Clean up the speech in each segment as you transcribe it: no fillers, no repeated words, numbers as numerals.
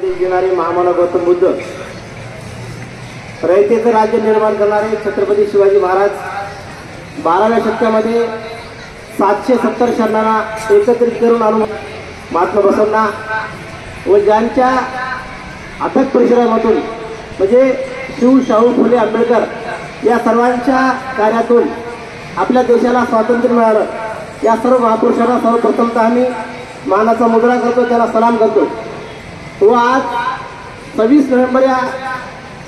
संदेश देणारे महामानव गौतम बुद्ध, रयतेचं राज्य निर्माण करणारे छत्रपती शिवाजी महाराज, 12व्या शतकामध्ये 770 शरणांना एकत्रित करून आणून महात्मा बसवण्णा व ज्यांच्या अथक परिश्रमातून म्हणजे शिव शाहू फुले आंबेडकर या सर्वांच्या कार्यातून आपल्या देशाला स्वातंत्र्य मिळालं। या सर्व महापुरुषांना सर्वप्रथमतः आम्ही मानाचा मुजरा करतो, त्याला सलाम करतो। व आज 26 नोव्हेंबर या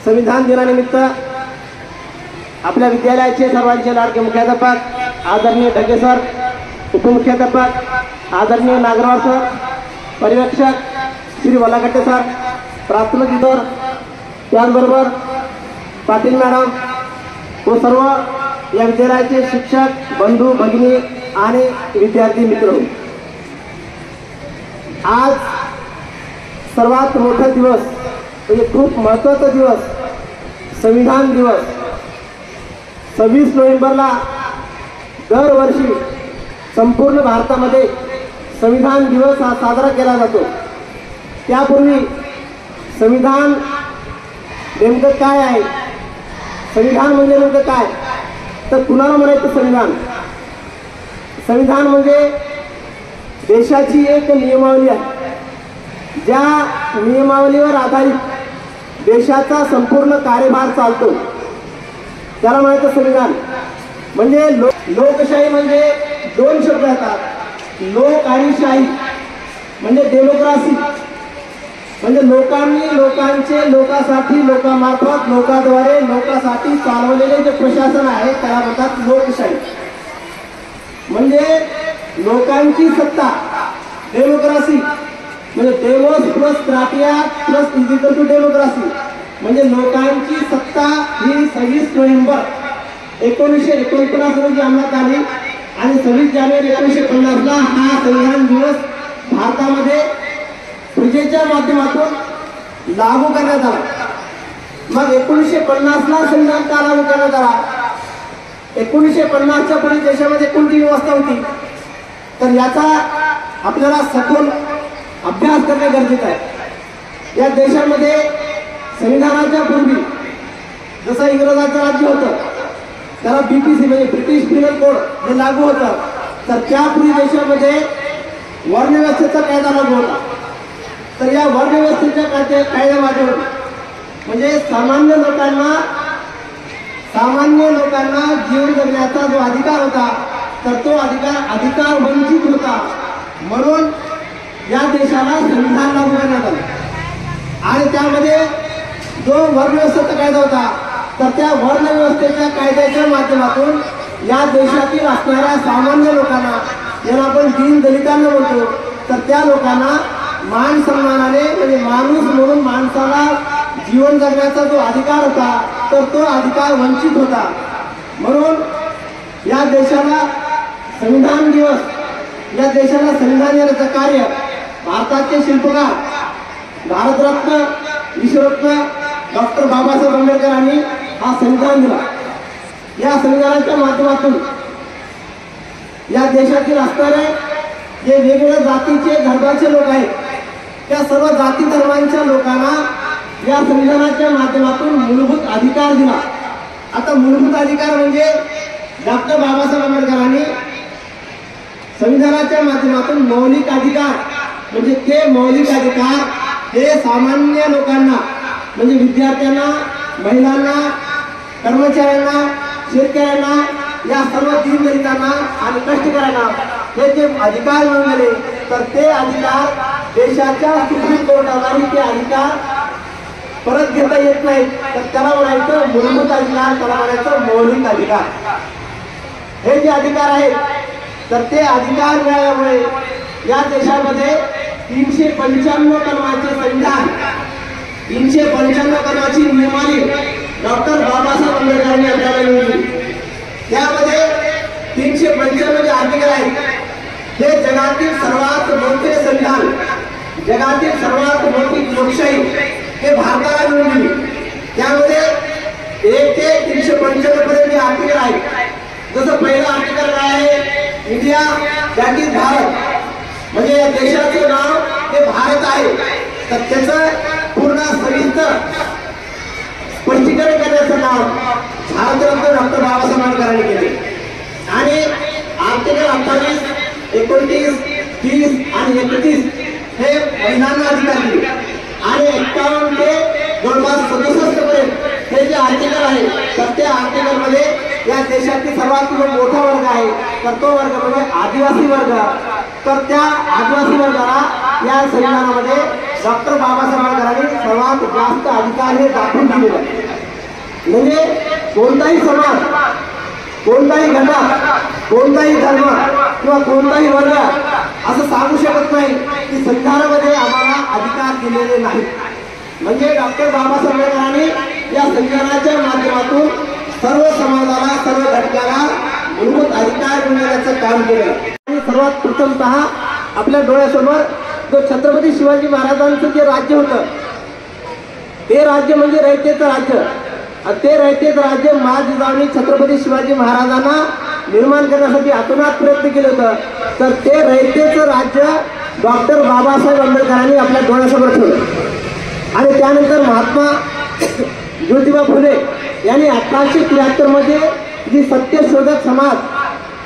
संविधान दिनानिमित्त आपल्या विद्यालयाचे सर्वांचे लाडके मुख्याध्यापक आदरणीय ढगे सर, उपमुख्याध्यापक आदरणीय नागरवार सर, पर्यवेक्षक श्री वलागट्टे सर, प्राथमिक विभाग, त्याचबरोबर पाटील मॅडम व सर्व या विद्यालयाचे शिक्षक बंधू भगिनी आणि विद्यार्थी मित्र, आज सर्वात मोठा दिवस म्हणजे खूप महत्त्वाचा दिवस संविधान दिवस 26 नोव्हेंबरला दरवर्षी संपूर्ण भारतामध्ये संविधान दिवस हा साजरा केला जातो। त्यापूर्वी संविधान नेमकं काय आहे, संविधान म्हणजे नेमकं काय तर कुणाला म्हणायचं संविधान? संविधान म्हणजे देशाची एक नियमावली आहे, ज्या नियमावलीवर आधारित देशाचा संपूर्ण कार्यभार चालतो, त्याला म्हणायचं संविधान। म्हणजे लोकशाही म्हणजे दोन शब्द येतात, लोक आणि शाही म्हणजे डेमोक्रेसी, म्हणजे लोकांनी लोकांचे लोकांसाठी लोकांमार्फत लोकांद्वारे लोकांसाठी चालवलेले जे प्रशासन आहे त्याला म्हणतात लोकशाही। म्हणजे लोकांची सत्ता डेमोक्रेसी, म्हणजे demos plus kratia plus is equal to democracy, म्हणजे लोकांची सत्ता ही 26 नोव्हेंबर 1949 रोजी अंमलात आली आणि 26 जानेवारी 1950 ला हा संविधान दिवस भारतामध्ये प्रजेच्या माध्यमातून लागू करण्यात आला। मग 1950 ला संविधान का लागू करण्यात आला? 1950च्या पूर्वी देशामध्ये कोणती व्यवस्था होती तर याचा आपल्याला सखोल अभ्यास करणे गरजेचे आहे। या देशामध्ये संविधानाच्या पूर्वी जसं इंग्रजांचं राज्य होतं त्याला BPC म्हणजे ब्रिटिश पिनल कोड हे लागू होतं, तर त्यापूर्वी देशामध्ये वर्णव्यवस्थेचा कायदा लागू होता। तर या वर्णव्यवस्थेच्या कायद्यामध्ये म्हणजे सामान्य लोकांना जीवन जगण्याचा जो अधिकार होता तर तो अधिकार वंचित होता, म्हणून या देशाला संविधान लागू करण्यात आलं। आणि त्यामध्ये जो वर्णव्यवस्थेचा कायदा होता तर त्या वर्णव्यवस्थेच्या कायद्याच्या माध्यमातून या देशातील असणाऱ्या सामान्य लोकांना, ज्यांना आपण दीन दलितांना म्हणतो, तर त्या लोकांना मान सन्मानाने म्हणजे माणूस म्हणून माणसाला जीवन जगण्याचा जो अधिकार होता तर तो अधिकार वंचित होता। म्हणून या देशाला संविधान दिवस, या देशाला संविधान देण्याचं कार्य भारताचे शिल्पकार भारतरत्न विश्वरत्न डॉक्टर बाबासाहेब आंबेडकरांनी हा संविधान दिला। या संविधानाच्या माध्यमातून या देशातील असणारे जे वेगवेगळ्या जातीचे धर्माचे लोक आहेत त्या सर्व जाती धर्मांच्या लोकांना या संविधानाच्या माध्यमातून मूलभूत अधिकार दिला। आता मूलभूत अधिकार म्हणजे डॉक्टर बाबासाहेब आंबेडकरांनी संविधानाच्या माध्यमातून मौलिक अधिकार म्हणजे ते मौलिक अधिकार हे सामान्य लोकांना म्हणजे विद्यार्थ्यांना, महिलांना, कर्मचाऱ्यांना, शेतकऱ्यांना, या सर्व दीनदलितांना आणि कष्टकऱ्यांना हे जे अधिकार मिळून गेले तर ते अधिकार देशाच्या सुप्रीम कोर्टालाही ते अधिकार परत घेता येत नाही, तर त्याला म्हणायचं मूलभूत अधिकार, त्याला म्हणायचं मौलिक अधिकार। हे जे अधिकार आहेत तर ते अधिकार मिळाल्यामुळे या देशामध्ये 395 कलमाचे संविधान, 395 कलमाची नियमावली डॉक्टर बाबासाहेब आंबेडकरांनी आपल्याला मिळवली। त्यामध्ये 395 जे आर्टिकल आहेत हे जगातील सर्वात मोठे संविधान, जगातील सर्वात मोठी लोकशाही हे भारताला मिळून दिली। त्यामध्ये 1 ते 395 पर्यंत जे आर्टिकल आहेत, जसं पहिलं आर्टिकल काय आहे, इंडिया दॅट इज भारत, म्हणजे या देशाचं नाव हे भारत आहे। तर त्याचं पूर्ण सविस्तर स्पष्टीकरण करण्याचं काम भारतरत्न डॉक्टर बाबासाहेब आंबेडकरांनी केले. आणि आर्टिकल 28, 29, 30 आणि 31 हे महिलांना अधिकार दिले आणि 51 ते जवळपास 67 पर्यंत हे जे आर्टिकल आहे तर त्या आर्टिकल मध्ये या देशातील सर्वात मोठा वर्ग आहे तर तो वर्ग म्हणजे आदिवासी वर्ग. तर त्या आदिवासी वर्गाला या संविधानामध्ये डॉक्टर बाबासाहेब आंबेडकरांनी सर्वात जास्त अधिकार हे दाखवून दिलेले आहे. म्हणजे कोणताही समाज, कोणताही घटक, कोणताही धर्म किंवा कोणताही वर्ग असं सांगू शकत नाही की संविधानामध्ये आम्हाला अधिकार दिलेले नाहीत. म्हणजे डॉक्टर बाबासाहेब आंबेडकरांनी या संविधानाच्या माध्यमातून सर्व समाजाला, सर्व घटकाला मूलभूत अधिकार मिळवण्याचं काम केलं. आणि सर्वात प्रथमतः आपल्या डोळ्यासमोर जो छत्रपती शिवाजी महाराजांचं जे राज्य होतं ते राज्य म्हणजे रयतेचं राज्य. ते रयतेचं राज्य महाजिजाऊंनी छत्रपती शिवाजी महाराजांना निर्माण करण्यासाठी अतोनात प्रयत्न केले होतं. तर ते रयतेचं राज्य डॉक्टर बाबासाहेब आंबेडकरांनी आपल्या डोळ्यासमोर ठेवलं. आणि त्यानंतर महात्मा ज्योतिबा फुले यांनी 1873 मध्ये जी सत्यशोधक समाज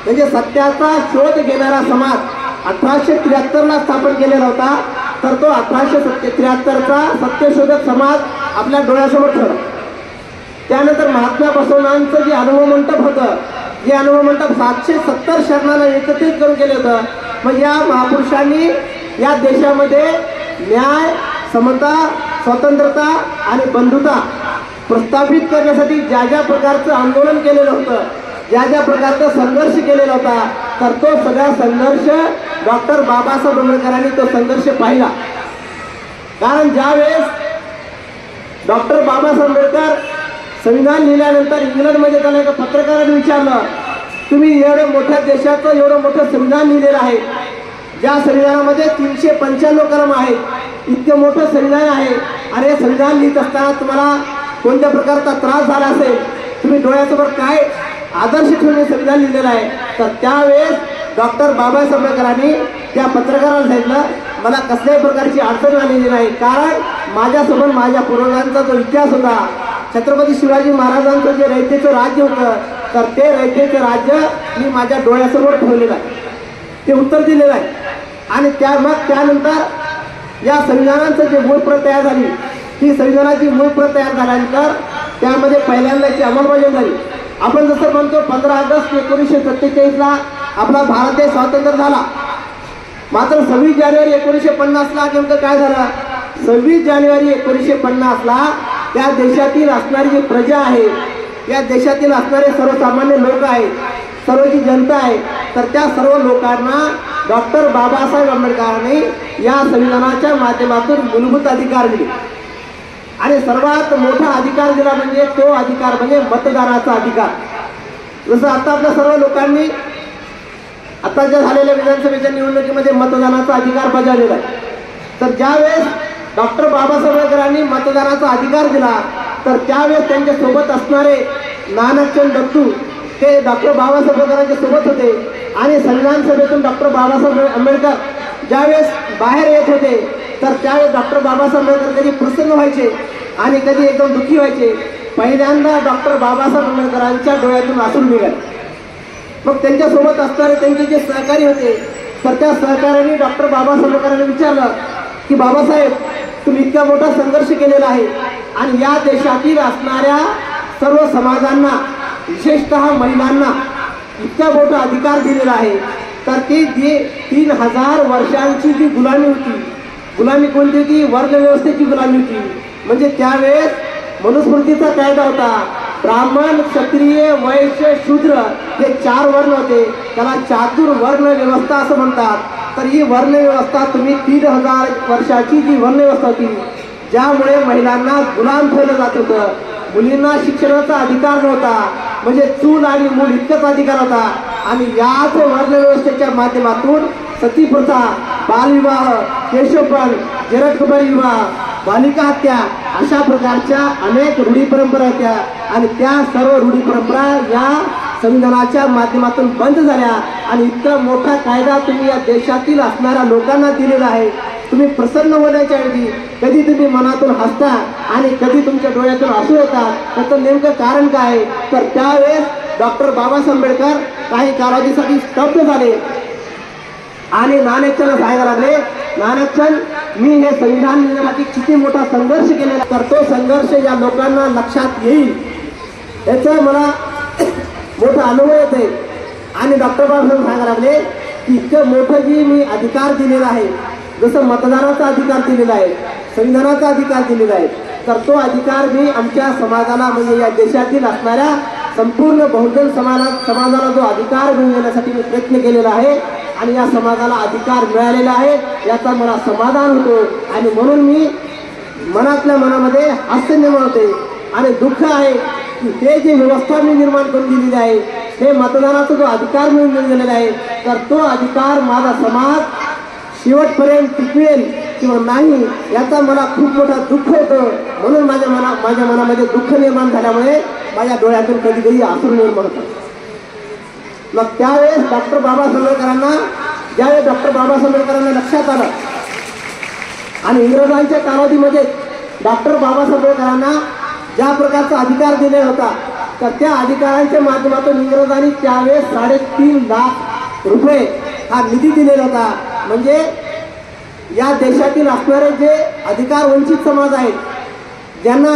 म्हणजे सत्याचा शोध घेणारा समाज 1873 स्थापन केलेला होता. तर तो 1873चा सत्यशोधक समाज आपल्या डोळ्यासमोर ठेवला. त्यानंतर महात्मा बसवण्यांचं जे अनुभव मंडप होतं, जे अनुभव मंडप 770 शरणांना एकत्रित करून केलं होतं. मग या महापुरुषांनी या देशामध्ये न्याय, समता, स्वतंत्रता आणि बंधुता प्रस्थापित करण्यासाठी ज्या ज्या प्रकारचं आंदोलन केलेलं होतं, ज्या ज्या प्रकारचा संघर्ष केलेला होता तर तो सगळा संघर्ष डॉक्टर बाबासाहेब आंबेडकरांनी तो संघर्ष पाहिला. कारण ज्यावेळेस डॉक्टर बाबासाहेब आंबेडकर संविधान लिहिल्यानंतर इंग्लंडमध्ये त्याला एका पत्रकाराने विचारलं, तुम्ही एवढ्या मोठ्या देशाचं एवढं मोठं संविधान लिहिलेलं आहे, ज्या संविधानामध्ये 395 कलम आहेत, इतकं मोठं संविधान आहे आणि हे संविधान लिहित असताना तुम्हाला कोणत्या प्रकारचा त्रास झाला असेल, तुम्ही डोळ्यासमोर काय आदर्श ठेवून संविधान लिहिलेलं आहे. तर त्यावेळेस डॉक्टर बाबासाहेब आंबेडकरांनी त्या पत्रकाराला सांगितलं, मला कसल्याही प्रकारची अडचण आलेली नाही, कारण माझ्यासोबत माझ्या पूर्वजांचा जो इतिहास होता, छत्रपती शिवाजी महाराजांचं जे रयतेचं राज्य होतं तर ते रयतेचं राज्य मी माझ्या डोळ्यासमोर ठेवलेलं आहे, ते उत्तर दिलेलं आहे. आणि त्यानंतर या संविधानाचं जे मूळ प्रत तयार झाली, ही संविधानाची मूळ प्रत तयार झाल्यानंतर त्यामध्ये पहिल्यांदाची अंमलबजावणी झाली. आपण जसं म्हणतो 15 ऑगस्ट 1947 आपला भारत देश स्वातंत्र्य झाला. मात्र 26 जानेवारी 1950 नेमकं काय झालं? 26 जानेवारी 1950 त्या देशातील असणारी जी प्रजा आहे, या देशातील असणारे सर्वसामान्य लोक आहेत, सर्व जी जनता आहे, तर त्या सर्व लोकांना डॉक्टर बाबासाहेब आंबेडकरांनी या संविधानाच्या माध्यमातून मूलभूत अधिकार दिले. आणि सर्वात मोठा अधिकार दिला म्हणजे तो अधिकार म्हणजे मतदानाचा अधिकार. जसं आता आपल्या सर्व लोकांनी आताच्या झालेल्या विधानसभेच्या निवडणुकीमध्ये मतदानाचा अधिकार बजावलेला आहे. तर ज्यावेळेस डॉक्टर बाबासाहेब आंबेडकरांनी मतदानाचा अधिकार दिला तर त्यावेळेस त्यांच्या सोबत असणारे नानकचंद दत्तू ते डॉक्टर बाबासाहेब आंबेडकरांच्या सोबत होते. आणि संविधान सभेतून डॉक्टर बाबासाहेब आंबेडकर ज्यावेळेस बाहेर येत होते तर त्यावेळेस डॉक्टर बाबासाहेब आंबेडकर कधी प्रसन्न व्हायचे आणि कधी एकदम दुःखी व्हायचे. पहिल्यांदा डॉक्टर बाबासाहेब आंबेडकरांच्या डोळ्यातून अश्रू निघाले. मग त्यांच्यासोबत असणारे त्यांचे जे सहकारी होते तर त्या सहकार्याने डॉक्टर बाबासाहेब आंबेडकरांनी विचारलं की बाबासाहेब, तुम्ही इतका मोठा संघर्ष केलेला आहे आणि या देशातील असणाऱ्या सर्व समाजांना विशेषतः महिलांना इतका मोठा अधिकार दिलेला आहे, तर ती 3000 वर्षांची जी गुलामी होती, गुलामी कोणती होती? वर्णव्यवस्थेची गुलामी होती. म्हणजे त्यावेळेस मनुस्मृतीचा कायदा होता, ब्राह्मण, क्षत्रिय, वैश्य, शूद्र हे 4 वर्ण होते, त्याला चातुर्वर्ण व्यवस्था असं म्हणतात. तर ही वर्णव्यवस्था तुम्ही 3000 वर्षाची जी वर्णव्यवस्था होती, ज्यामुळे महिलांना गुलाम ठेवलं जात होतं, मुलींना शिक्षणाचा अधिकार नव्हता, म्हणजे चूल आणि मूल इतकाच अधिकार होता. आणि याच वर्णव्यवस्थेच्या माध्यमातून सतीप्रथा, बालविवाह, केशवपण, जरठकबरी विवाह, बालिका हत्या अशा प्रकारच्या अनेक रूढी परंपरा होत्या. आणि त्या सर्व रूढी परंपरा या संविधानाच्या माध्यमातून बंद झाल्या. आणि इतका मोठा कायदा तुम्ही या देशातील असणाऱ्या लोकांना दिलेला आहे. तुम्ही प्रसन्न होण्याच्या ऐवजी कधी तुम्ही मनातून हसता आणि कधी तुमच्या डोळ्यातून हसू येतात, त्याचं नेमकं कारण काय आहे? तर त्यावेळेस डॉक्टर बाबासाहेब आंबेडकर काही कालावधीसाठी स्तब्ध झाले आणि नानकचंद सांगायला लागले, नानकचंद मी हे संविधान लिहिण्यासाठी किती मोठा संघर्ष केलेला, तर तो संघर्ष या लोकांना लक्षात येईल याचा मला मोठा अनुभव येते. आणि डॉक्टर बाबासाहेब सांगायला लागले की इतकं मोठं जी मी अधिकार दिलेला आहे, जसं मतदानाचा अधिकार दिलेला आहे, संविधानाचा अधिकार दिलेला आहे, तर तो अधिकार मी आमच्या समाजाला म्हणजे या देशातील असणाऱ्या संपूर्ण बहुजन समाजाला जो अधिकार मिळवून देण्यासाठी मी प्रयत्न केलेला आहे आणि या समाजाला अधिकार मिळालेला आहे याचा मला समाधान होतो. आणि म्हणून मी मनातल्या मनामध्ये हास्य निर्माण होते आणि दुःख आहे की हे जे व्यवस्था मी निर्माण करून दिलेली आहे, हे मतदानाचा जो अधिकार मिळून दिलेला आहे, तर तो अधिकार माझा समाज शेवटपर्यंत टिकवेल किंवा नाही याचा मला खूप मोठा दुःख होतं. म्हणून माझ्या मनामध्ये दुःख निर्माण झाल्यामुळे माझ्या डोळ्यातून कधी कधी अश्रू निर्माण होतं. मग त्यावेळेस डॉक्टर बाबासाहेब आंबेडकरांना ज्यावेळेस डॉक्टर बाबासाहेब आंबेडकरांना लक्षात आलं आणि इंग्रजांच्या कालावधीमध्ये डॉक्टर बाबासाहेब आंबेडकरांना ज्या प्रकारचा अधिकार दिलेला होता, तर त्या अधिकारांच्या माध्यमातून इंग्रजांनी त्यावेळेस 3.5 लाख रुपये हा निधी दिलेला होता. म्हणजे या देशातील असणारे जे अधिकार वंचित समाज आहेत, ज्यांना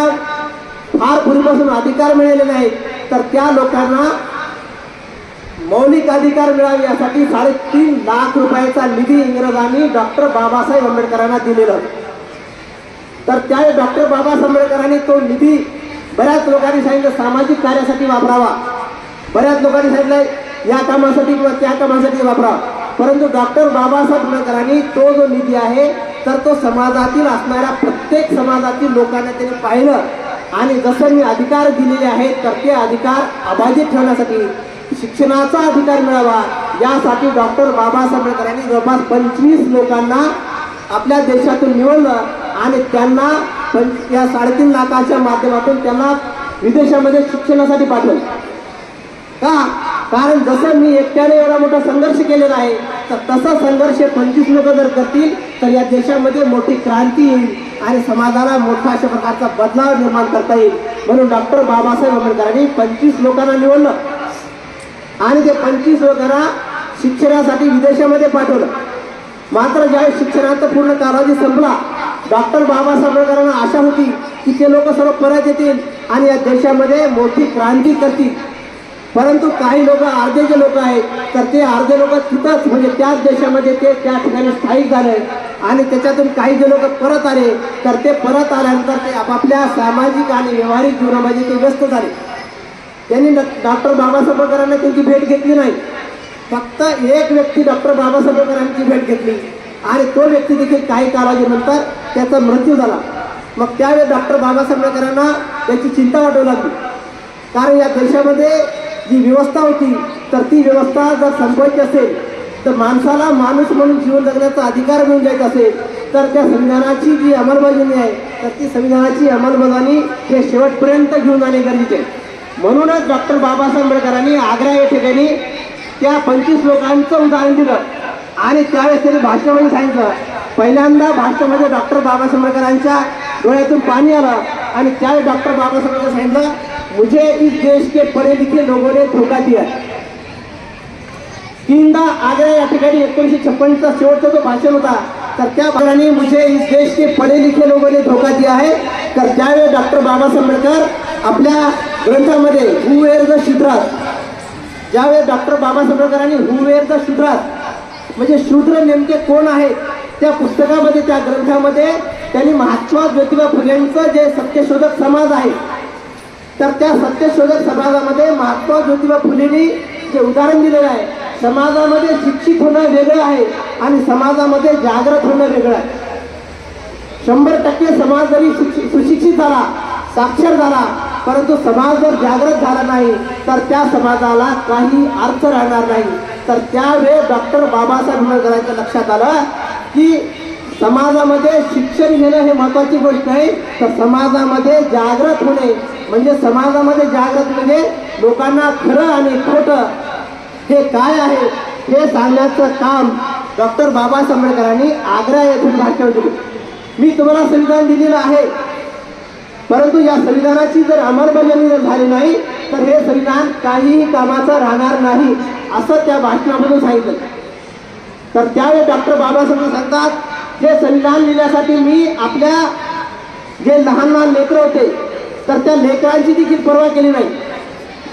फार पूर्वीपासून अधिकार मिळालेले नाहीत, तर त्या लोकांना मौलिक अधिकार मिळावे यासाठी 3.5 लाख रुपयाचा निधी इंग्रजांनी डॉक्टर बाबासाहेब आंबेडकरांना दिलेला. तर त्यावेळी डॉक्टर बाबासाहेब आंबेडकरांनी तो निधी बऱ्याच लोकांनी सांगितलं सामाजिक कार्यासाठी वापरावा, बऱ्याच लोकांनी सांगितलं या कामासाठी किंवा त्या कामासाठी वापरावा, परंतु डॉक्टर बाबासाहेब आंबेडकरांनी तो जो निधी आहे तर तो समाजातील असणाऱ्या प्रत्येक समाजातील लोकांना त्यांनी पाहिलं आणि जसं मी अधिकार दिलेले आहेत तर ते अधिकार अबाधित ठेवण्यासाठी शिक्षणाचा अधिकार मिळावा यासाठी डॉक्टर बाबासाहेब आंबेडकरांनी जवळपास 25 लोकांना आपल्या देशातून निवडलं आणि त्यांना या 3.5 लाखाच्या माध्यमातून त्यांना विदेशामध्ये शिक्षणासाठी पाठवलं. का? कारण जसं मी एकट्याने एवढा मोठा संघर्ष केलेला आहे, तर तसा संघर्ष 25 लोक जर करतील तर या देशामध्ये मोठी क्रांती येईल आणि समाजाला मोठा अशा प्रकारचा बदलाव निर्माण करता येईल. म्हणून डॉक्टर बाबासाहेब आंबेडकरांनी 25 लोकांना निवडलं आणि ते 25 लोकांना शिक्षणासाठी विदेशामध्ये पाठवलं. मात्र ज्यावेळी शिक्षणाचा पूर्ण कालावधी संपला, डॉक्टर बाबासाहेब आंबेडकरांना आशा होती की ते लोक सर्व परत येतील आणि या देशामध्ये मोठी क्रांती करतील. परंतु काही लोक, अर्धे जे लोक आहेत तर ते अर्धे लोक तिथंच म्हणजे त्याच देशामध्ये ते त्या ठिकाणी स्थायिक झाले आणि त्याच्यातून काही जे लोक परत आले तर ते परत आल्यानंतर ते आपापल्या सामाजिक आणि व्यावहारिक जीवनामध्ये ते व्यस्त झाले. त्यांनी डॉक्टर बाबासाहेब आंबेडकरांना त्यांची भेट घेतली नाही. फक्त एक व्यक्ती डॉक्टर बाबासाहेब आंबेडकरांची भेट घेतली आणि तो व्यक्ती देखील काही कालावधीनंतर त्याचा मृत्यू झाला. मग त्यावेळी डॉक्टर बाबासाहेब आंबेडकरांना त्याची चिंता वाटू लागली. कारण या देशामध्ये जी व्यवस्था होती तर ती व्यवस्था जर संपवायची असेल तर माणसाला माणूस म्हणून जीवन जगण्याचा अधिकार मिळून द्यायचा असेल तर त्या संविधानाची जी अंमलबजावणी आहे तर ती संविधानाची अंमलबजावणी हे शेवटपर्यंत घेऊन जाणे गरजेचे आहे. म्हणूनच डॉक्टर बाबासाहेब आंबेडकरांनी आग्रा या ठिकाणी त्या 25 लोकांचं उदाहरण दिलं आणि त्यावेळेस त्यांनी भाषणामध्ये सांगितलं. पहिल्यांदा भाषणामध्ये डॉक्टर बाबासाहेब आंबेडकरांच्या डोळ्यातून पाणी आलं आणि त्यावेळेस डॉक्टर बाबासाहेब आंबेडकर सांगितलं, मुझे इस देश के पढ़े लिखे लोगों ने धोखा दिया. 3दा आग्रा या ठिकाणी 1956चा शेवटचा जो भाषण होता तर त्या भाषणाने मुझे इस देश के पढ़े लिखे लोगों ने धोखा दिया है. तर त्यावेळेस डॉक्टर बाबासाहेब आंबेडकर आपल्या ग्रंथामध्ये हू वेअर द शूद्रास, ज्यावेळेस डॉक्टर बाबासाहेब आंबेडकरांनी हू वेअर द शूद्रास म्हणजे शूद्र नेमके कोण आहेत त्या पुस्तकामध्ये, त्या ग्रंथामध्ये त्यांनी महात्मा ज्योतिबा फुलेंचं जे सत्यशोधक समाज आहे तर त्या सत्यशोधक समाजामध्ये महात्मा ज्योतिबा फुलेंनी जे उदाहरण दिलेलं आहे, समाजामध्ये शिक्षित होणं वेगळं आहे आणि समाजामध्ये जागृत होणं वेगळं आहे. 100% समाज जरी सुशिक्षित झाला, साक्षर झाला, परंतु समाज जर जागृत झाला नाही तर त्या समाजाला काही अर्थ राहणार नाही. तर त्यावेळेस डॉक्टर बाबासाहेब आंबेडकरांच्या लक्षात आलं की समाजामध्ये शिक्षण घेणं हे महत्त्वाची गोष्ट आहे. तर समाजामध्ये जागृत होणे म्हणजे समाजामध्ये जागृत म्हणजे लोकांना खरं आणि खोटं हे काय आहे हे सांगण्याचं काम डॉक्टर बाबासाहेब आंबेडकरांनी आग्रा येथून भाषण दिले. मी तुम्हाला संविधान दिलेलं आहे, परंतु या संविधानाची जर अंमलबजावणी जर झाली नाही तर हे संविधान काहीही कामाचं राहणार नाही, असं त्या भाषणामधून सांगितलं. तर त्यावेळी डॉक्टर बाबासाहेब सांगतात, हे संविधान लिहिण्यासाठी मी आपल्या जे लहान लहान लेकरं होते तर त्या लेकरांची देखील पर्वा केली नाही.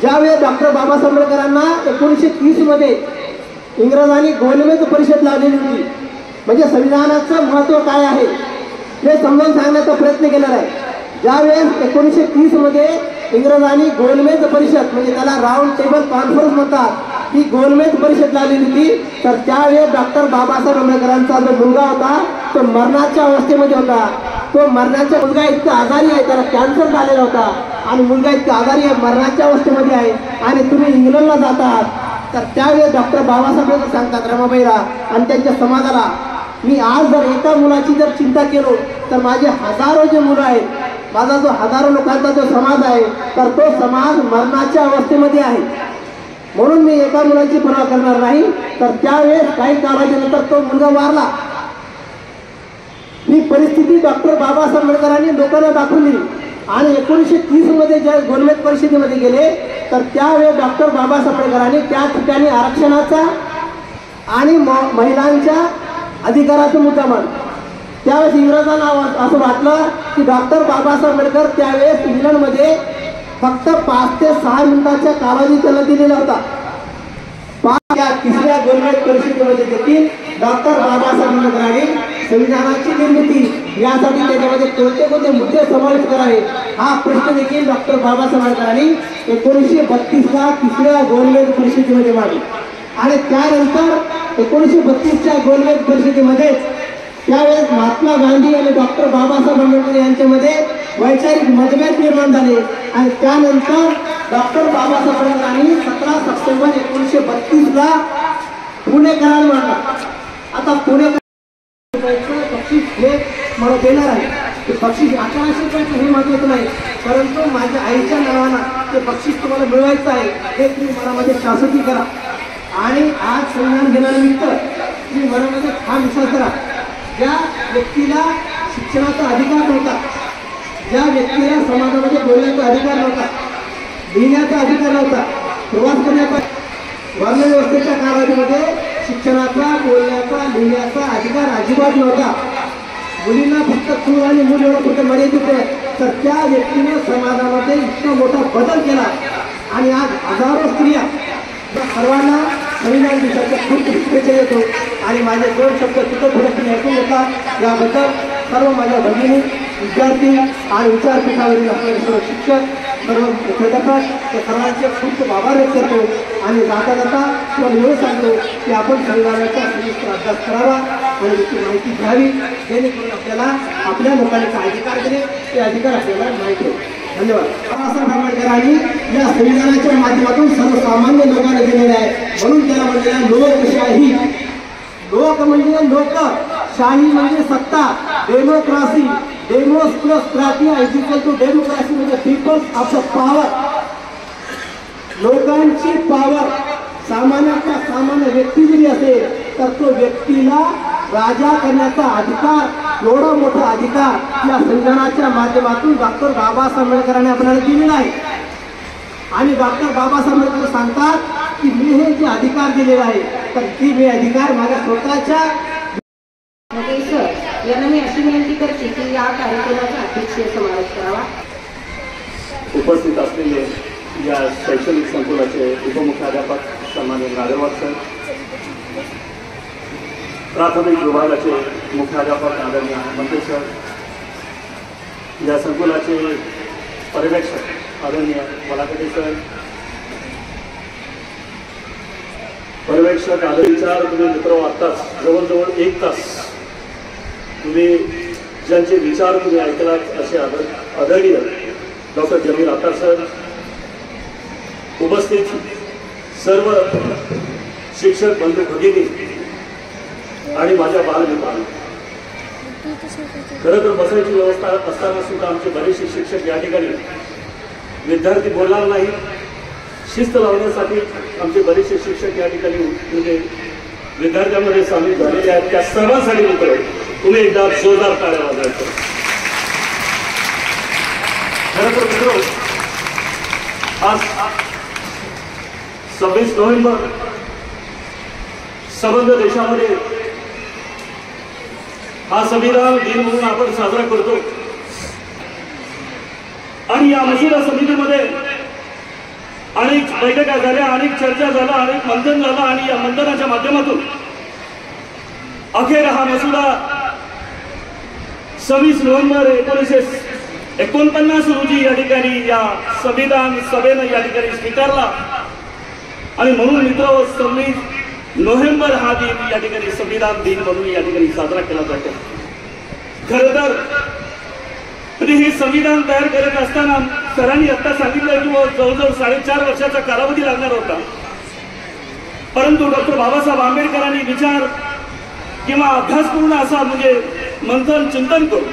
ज्यावेळी डॉक्टर बाबासाहेब आंबेडकरांना 1930 मध्ये इंग्रजांनी गोलमेज परिषद लावलेली होती, म्हणजे संविधानाचं महत्त्व काय आहे हे समजावून सांगण्याचा प्रयत्न केलेला आहे. ज्यावेळेस 1930 मध्ये इंग्रजांनी गोलमेज परिषद, म्हणजे त्याला राऊंड टेबल कॉन्फरन्स म्हणतात, ही गोलमेज परिषद लावलेली होती. तर त्यावेळेस डॉक्टर बाबासाहेब आंबेडकरांचा जो मुलगा होता तो मरणाच्या अवस्थेमध्ये होता. तो मरणाचा मुलगा इतका आजारी आहे, त्याला कॅन्सर झालेला होता आणि मुलगा इतका आजारी आहे, मरणाच्या अवस्थेमध्ये आहे आणि तुम्ही इंग्लंडला जातात. तर त्यावेळेस डॉक्टर बाबासाहेब सांगतात रमाबाईला आणि त्यांच्या समाजाला, मी आज जर एका मुलाची जर चिंता केलो तर माझे हजारो जे मुलं आहेत, माझा जो हजारो लोकांचा जो समाज आहे तर तो समाज मरणाच्या अवस्थेमध्ये आहे, म्हणून मी एका मुलाची पर्वा करणार नाही. तर त्यावेळेस काही कालावधीनंतर तो मुलगा वारला. ही परिस्थिती डॉक्टर बाबासाहेब आंबेडकरांनी लोकांना दाखवली आणि 1930 मध्ये ज्या गोलमेज परिषदेमध्ये गेले तर त्यावेळेस डॉक्टर बाबासाहेब आंबेडकरांनी त्या ठिकाणी आरक्षणाचा आणि महिलांच्या अधिकाराचा मुद्दा मांडला. त्यावेळेस इंग्रजांना असं वाटलं की डॉक्टर बाबासाहेब आंबेडकर त्यावेळेस इंग्लंडमध्ये फक्त 5 ते 6 मिनिटाच्या कालावधी त्याला दिलेला होता. तिसऱ्या गोलमेज परिषदेमध्ये देखील डॉक्टर बाबासाहेब आंबेडकरांनी संविधानाची निर्मिती यासाठी त्याच्यामध्ये कोणते कोणते मुद्दे समाविष्ट करावे हा प्रश्न देखील डॉक्टर बाबासाहेब आंबेडकरांनी 1932ला तिसऱ्या गोलमेज परिषदेमध्ये मांडला. आणि त्यानंतर 1932च्या गोलमेज परिषदेमध्ये त्यावेळेस महात्मा गांधी आणि डॉक्टर बाबासाहेब आंबेडकर यांच्यामध्ये वैचारिक मतभेद निर्माण झाले आणि त्यानंतर डॉक्टर बाबासाहेब आंबेडकरांनी 17 सप्टेंबर 1932ला पुणे करार मांडला. आता पुणे बक्षीस हे मला देणार आहे, ते बक्षीस 1100 रुपयाचं हे महत्त्वाचं नाही, परंतु माझ्या आईच्या नावानं ते बक्षीस तुम्हाला मिळवायचं आहे हे तुम्ही मनामध्ये शाश्वती करा. आणि आज संविधान दिनानिमित्त तुम्ही मनामध्ये ठाम विश्वास करा, ज्या व्यक्तीला शिक्षणाचा अधिकार नव्हता, ज्या व्यक्तीला समाजामध्ये बोलण्याचा अधिकार नव्हता, लिहिण्याचा अधिकार नव्हता, प्रवास करण्याचा, वर्णव्यवस्थेच्या कालावधीमध्ये शिक्षणाचा, बोलण्याचा, लिहिण्याचा अधिकार अजिबात नव्हता. मुलींना फक्त चूल आणि मूल एवढं फक्त मर्यादित होते. तर त्या व्यक्तीनं समाजामध्ये इतका मोठा बदल केला आणि आज हजारो स्त्रिया सर्वांना संविधान दिवसाच्या खूप शुभेच्छा देतो आणि माझे 2 शब्द तिथं थोडं ऐकून घेतला याबद्दल सर्व माझ्या भगिनी, विद्यार्थी आणि विचारपीठावरील असणारे सर्व शिक्षक, सर्व मुख्याध्यापक त्या सर्वांचे खूप आभार व्यक्त करतो आणि जाता जाता तुम्हाला एवढं सांगतो की आपण संविधानाचा सविस्तर अभ्यास करावा आणि त्याची माहिती घ्यावी, जेणेकरून आपल्याला आपल्या लोकांचे अधिकार दिले ते अधिकार आपल्याला माहिती होते. धन्यवाद. बाबासाहेब आंबेडकरांनी या संविधानाच्या माध्यमातून सर्वसामान्य लोकांना दिलेले आहे, म्हणून त्याला म्हणलेला लोकशाही. लोक म्हणजे लोक, शाही म्हणजे सत्ता, democracy, demos plus kratia is equal to democracy म्हणजे पीपल्स ऑफ द पॉवर. लोकांची पॉवर सामान्याचा सामान्य व्यक्ती जरी असेल तर तो व्यक्तीला राजा करण्याचा अधिकार, एवढा मोठा अधिकार या संविधानाच्या माध्यमातून डॉक्टर बाबासाहेब आंबेडकरांनी आपल्याला दिलेला आहे. आणि डॉक्टर बाबासाहेब आंबेडकर सांगतात की मी हे जे अधिकार दिलेला आहे तर ती मी अधिकार माझ्या स्वतःच्या यांना मी अशी विनंती करते की या कार्यक्रमाचा अध्यक्षीय समावेश करावा. उपस्थित असलेले या शैक्षणिक संकुलाचे उपमुख्याध्यापक सन्माननीय नागरवाड सर, प्राथमिक विभागाचे मुख्याध्यापक आदरणीय मंत्री सर, या संकुलाचे पर्यवेक्षक आदरणीय वलाकटे सर, पर्यवेक्षक आदरणीचार तुम्ही मित्र आत्ताच जवळजवळ 1 तास तुम्ही ज्यांचे विचार तुम्ही ऐकलात असे आदरणीय डॉक्टर जमीर अत्तार सर, उपस्थित सर्व शिक्षक बंधू भगिनी आणि माझ्या बालमित्रांनो, खरं तर बसायची व्यवस्था असताना सुद्धा आमचे बरेचसे शिक्षक या ठिकाणी विद्यार्थी बोलणार नाही, शिस्त लावण्यासाठी आमचे बरेचसे शिक्षक या ठिकाणी म्हणजे विद्यार्थ्यांमध्ये सामील झालेले आहेत त्या सर्वांसाठी मित्र तुम्ही एकदा जोरदार टाळ्या वाजवायचं. खरं तर मित्र, आज 26 नोव्हेंबर संबंध देशामध्ये हा संविधान दिन म्हणून आपण साजरा करतो. आणि या मसुदा समितीमध्ये अनेक बैठका झाल्या, अनेक चर्चा झाल्या, अनेक मंथन झालं आणि या मंथनाच्या माध्यमातून अखेर हा मसुदा 26 नोव्हेंबर 1949 रोजी या ठिकाणी या संविधान सभेनं या ठिकाणी स्वीकारला. आणि म्हणून मित्र 26 नोव्हेंबर हा दिन या ठिकाणी संविधान दिन म्हणून या ठिकाणी साजरा केला जातो. खरं तर म्हणजे हे संविधान तयार करत असताना सरांनी आता सांगितलं की जवळजवळ 4.5 वर्षाचा कालावधी लागणार होता. परंतु डॉक्टर बाबासाहेब आंबेडकरांनी विचार किंवा अभ्यासपूर्ण असा म्हणजे मंथन चिंतन करून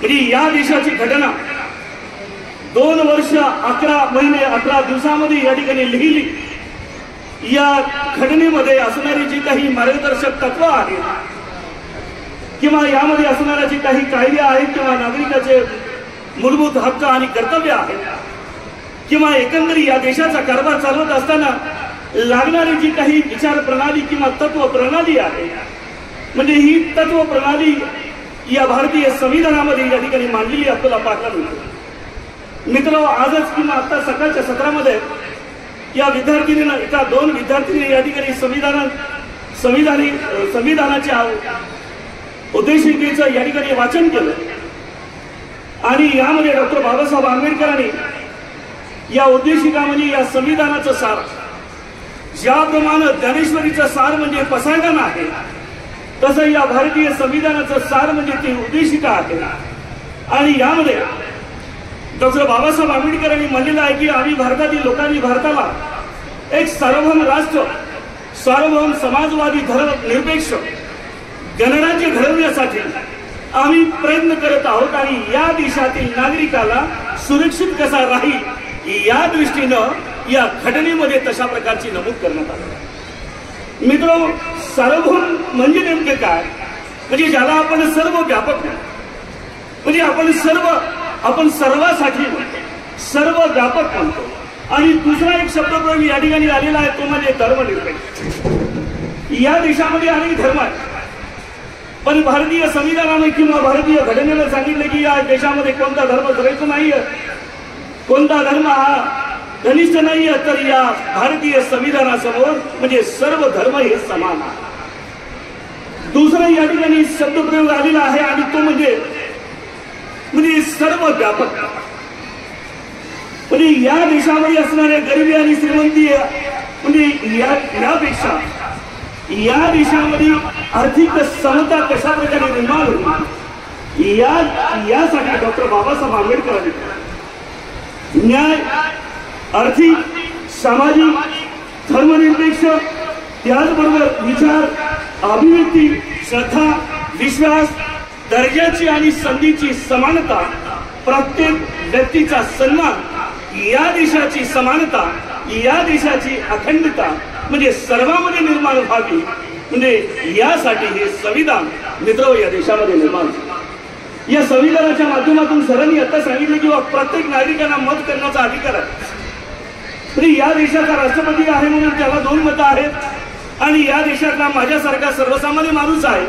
म्हणजे या देशाची घटना 2 वर्ष 11 महिने 18 दिवसामध्ये या ठिकाणी लिहिली. या घटनेमध्ये असणारी जी काही मार्गदर्शक तत्व आहेत किंवा यामध्ये असणाऱ्या जी काही कायदे आहेत किंवा नागरिकाचे मूलभूत हक्क आणि कर्तव्य आहेत किंवा एकंदरीत या देशाचा कारभार चालवत असताना लागणारी जी काही विचार प्रणाली किंवा तत्व प्रणाली आहे म्हणजे ही तत्व प्रणाली या भारतीय संविधानामध्ये या ठिकाणी मांडलेली आपल्याला पाहायला मिळते. मित्र, आजच किंवा आता सकाळच्या सत्रामध्ये या विद्यार्थिनीनं एका 2 विद्यार्थिनी या ठिकाणी संविधानाच्या उद्देशिकेचं या ठिकाणी वाचन केलं. आणि यामध्ये डॉक्टर बाबासाहेब आंबेडकरांनी या उद्देशिकामध्ये या संविधानाचं सार ज्याप्रमाणे ज्ञानेश्वरीचं सार म्हणजे पसायदान आहे तसं या भारतीय संविधानाचं सार म्हणजे ती उद्देशिका आहे. आणि यामध्ये डॉक्टर बाबासाहेब आंबेडकरांनी म्हणलेलं आहे की आम्ही भारतातील लोकांनी भारताला एक सार्वभौम राष्ट्र, सार्वभौम समाजवादी धर्मनिरपेक्ष गणराज्य घडवण्यासाठी आम्ही प्रयत्न करत आहोत. आणि या देशातील नागरिकाला सुरक्षित कसा राहील या दृष्टीनं या घटनेमध्ये तशा प्रकारची नमूद करण्यात आली. मित्र, सार्वभौम म्हणजे नेमके काय? म्हणजे ज्याला आपण सर्व व्यापक म्हणजे आपण सर्वासाठी सर्व व्यापक म्हणतो. आणि दुसरा एक शब्दप्रयोग या ठिकाणी आलेला आहे तो म्हणजे धर्मनिरपेक्ष. या देशामध्ये अनेक धर्म आहेत पण भारतीय संविधानाने किंवा भारतीय घटनेनं सांगितलं की या देशामध्ये कोणता धर्म श्रेष्ठ नाहीये, कोणता धर्म हा कनिष्ठ नाहीये, तर या भारतीय संविधानासमोर म्हणजे सर्व धर्म हे समान आहे. दुसरा या ठिकाणी शब्दप्रयोग आलेला आहे आणि तो म्हणजे सर्व व्यापक. म्हणजे या देशामध्ये असणाऱ्या गरिबी आणि श्रीमंती म्हणजे यापेक्षा या देशामध्ये आर्थिक समता कशा प्रकारे निर्माण होईल यासाठी डॉक्टर बाबासाहेब आंबेडकरांनी न्याय, आर्थिक, सामाजिक, धर्मनिरपेक्ष, त्याचबरोबर विचार, अभिव्यक्ती, श्रद्धा, विश्वास, दर्जाची आणि संधीची समानता, प्रत्येक व्यक्तीचा सन्मान, या देशाची समानता, या देशाची अखंडता म्हणजे सर्वांमध्ये निर्माण व्हावी म्हणजे यासाठी हे संविधान मित्र या देशामध्ये निर्माण झाले. या संविधानाच्या माध्यमातून सरांनी आता सांगितलं की प्रत्येक नागरिकांना मत करण्याचा अधिकार आहे. म्हणजे या देशाचा राष्ट्रपती आहे म्हणून त्याला 2 मतं आहेत आणि या देशातला माझ्यासारखा सर्वसामान्य माणूस आहे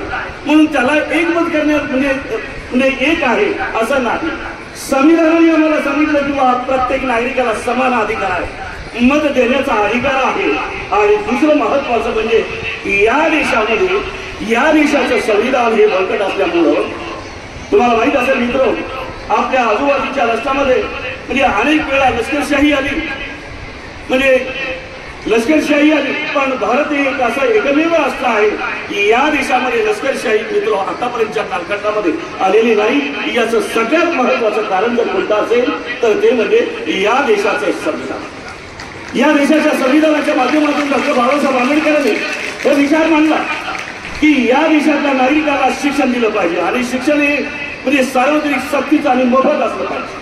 म्हणून त्याला 1 मत करण्यात म्हणजे 1 आहे असं नाही. संविधानाने आम्हाला सांगितलं की प्रत्येक नागरिकाला समान अधिकार आहे, मत देण्याचा अधिकार आहे. आणि दुसरं महत्वाचं म्हणजे या देशामध्ये या देशाचं संविधान हे बळकट असल्यामुळं तुम्हाला माहित असेल मित्र, आपल्या आजूबाजूच्या राष्ट्रामध्ये म्हणजे अनेक वेळा लष्करशाही आली पण भारत हे एक असं एकमेव राष्ट्र आहे की या देशामध्ये लष्करशाही मित्र आतापर्यंतच्या कालखंडामध्ये आलेली नाही. याचं सगळ्यात महत्वाचं कारण जर कोणतं असेल तर ते म्हणजे या देशाचं संविधान. या देशाच्या संविधानाच्या माध्यमातून डॉक्टर बाबासाहेब आंबेडकरांनी हा विचार मांडला की या देशातल्या नागरिकाला शिक्षण दिलं पाहिजे आणि शिक्षण हे म्हणजे सार्वत्रिक सक्तीचं आणि मोफत असलं पाहिजे.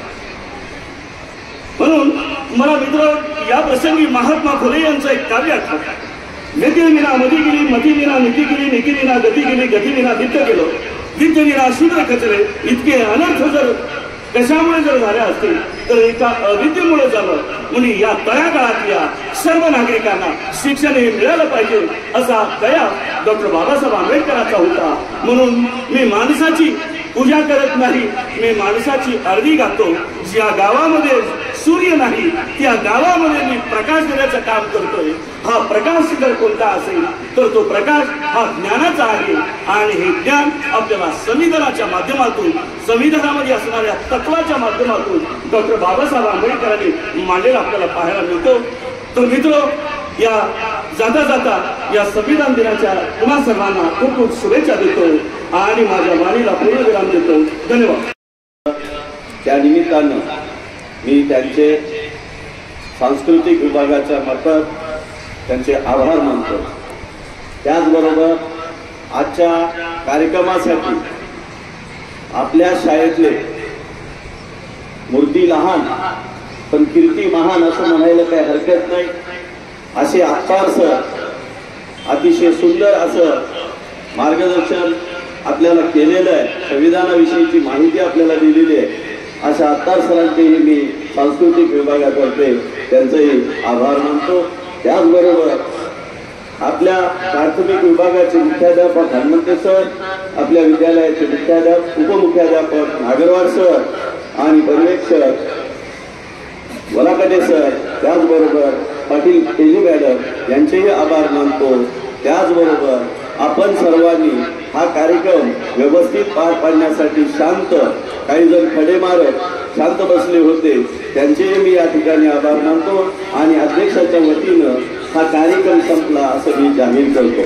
म्हणून मला मित्र या प्रसंगी महात्मा फुले यांचं एक काव्य आठवतं. गती विना मती गेली, मती विना नीती गेली, नीती विना गती गेली, गती विना वित्त गेलो, वित्त विना शूद्र खचले. इतके अनर्थ जर कशामुळे जर झाले असतील तर एका अविद्येमुळे झालं. म्हणून या तळागाळातल्या सर्व नागरिकांना शिक्षण हे मिळालं पाहिजे असा दया डॉक्टर बाबासाहेब आंबेडकरांचा होता. म्हणून मी माणसाची पूजा करत नाही, मी माणसाची आरती गातो. ज्या गावामध्ये सूर्य नाही त्या गावामध्ये मी प्रकाश देण्याचं काम करतोय. हा प्रकाश जर कोणता असेल तर तो प्रकाश हा ज्ञानाचा आहे. आणि हे ज्ञान आपल्याला संविधानाच्या माध्यमातून, संविधानामध्ये असणाऱ्या तत्वाच्या माध्यमातून डॉक्टर बाबासाहेब आंबेडकरांनी मांडलेला आपल्याला पाहायला मिळतो. तर मित्र, या जाता जाता या संविधान दिनाच्या पुन्हा सर्वांना खूप खूप शुभेच्छा देतो आणि माझ्या वाणीला पूर्णविराम देतो. धन्यवाद. त्या निमित्तानं मी त्यांचे सांस्कृतिक विभागाच्या मार्फत त्यांचे आभार मानतो. त्याचबरोबर आजच्या कार्यक्रमासाठी आपल्या शाळेतले मूर्ती लहान पण कीर्ती महान असं म्हणायला काही हरकत नाही असे अत्तार सर अतिशय सुंदर असं मार्गदर्शन आपल्याला केलेलं आहे. संविधानाविषयीची माहिती आपल्याला दिलेली आहे. अशा अत्तार सरांचेही मी सांस्कृतिक विभागातर्फे त्यांचेही आभार मानतो. त्याचबरोबर आपल्या प्राथमिक विभागाचे मुख्याध्यापक हनुमंते सर, आपल्या विद्यालयाचे मुख्याध्यापक उपमुख्याध्यापक नागरवाड सर आणि पर्यवेक्षक वलाकटे सर, त्याचबरोबर पाटील तेजू मॅडम यांचेही आभार मानतो. त्याचबरोबर आपण सर्वांनी हा कार्यक्रम व्यवस्थित पार पाडण्यासाठी शांत, काही जण खडे मारत शांत बसले होते, त्यांचेही मी या ठिकाणी आभार मानतो आणि अध्यक्षाच्या वतीनं हा कार्यक्रम संपला असं मी जाहीर करतो.